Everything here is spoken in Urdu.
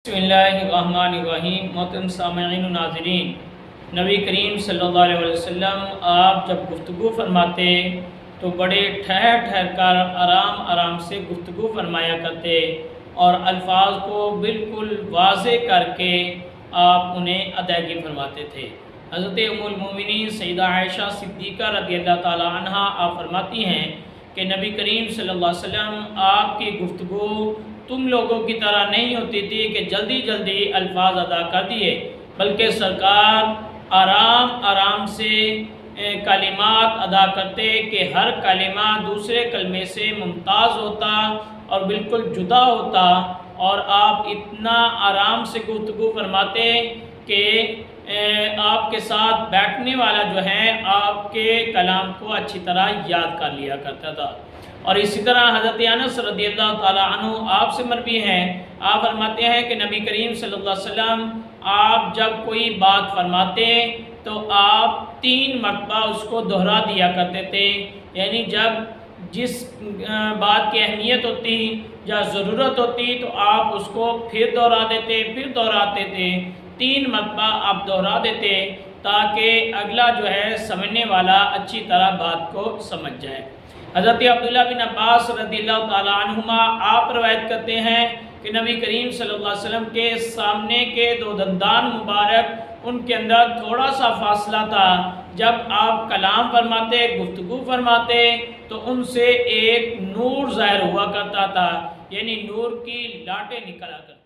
بسم اللہ الرحمن الرحیم۔ محترم سامعین و ناظرین، نبی کریم صلی اللہ علیہ وسلم آپ جب گفتگو فرماتے تو بڑے ٹھہر ٹھہر کر آرام سے گفتگو فرمایا کرتے اور الفاظ کو بالکل واضح کر کے آپ انہیں ادائیگی فرماتے تھے۔ حضرت ام المومنین سیدہ عائشہ صدیقہ رضی اللہ تعالی عنہا آپ فرماتی ہیں کہ نبی کریم صلی اللہ علیہ وسلم آپ کی گفتگو تم لوگوں کی طرح نہیں ہوتی تھی کہ جلدی جلدی الفاظ ادا کر دیے، بلکہ سرکار آرام سے کلمات ادا کرتے کہ ہر کلمہ دوسرے کلمے سے ممتاز ہوتا اور بالکل جدا ہوتا، اور آپ اتنا آرام سے گفتگو فرماتے کہ آپ کے ساتھ بیٹھنے والا جو ہے آپ کے کلام کو اچھی طرح یاد کر لیا کرتا تھا۔ اور اسی طرح حضرت انس رضی اللہ تعالی عنہ آپ سے مروی ہیں، آپ فرماتے ہیں کہ نبی کریم صلی اللہ علیہ وسلم آپ جب کوئی بات فرماتے تو آپ 3 مرتبہ اس کو دہرا دیا کرتے تھے، یعنی جب جس بات کی اہمیت ہوتی یا ضرورت ہوتی تو آپ اس کو پھر دہرا دیتے، پھر دہراتے تھے، 3 مرتبہ آپ دہرا دیتے تاکہ اگلا جو ہے سمجھنے والا اچھی طرح بات کو سمجھ جائے۔ حضرت عبداللہ بن عباس رضی اللہ تعالی عنہما آپ روایت کرتے ہیں کہ نبی کریم صلی اللہ علیہ وسلم کے سامنے کے 2 دندان مبارک ان کے اندر تھوڑا سا فاصلہ تھا، جب آپ کلام فرماتے، گفتگو فرماتے تو ان سے ایک نور ظاہر ہوا کرتا تھا، یعنی نور کی لاٹیں نکلا کرتی۔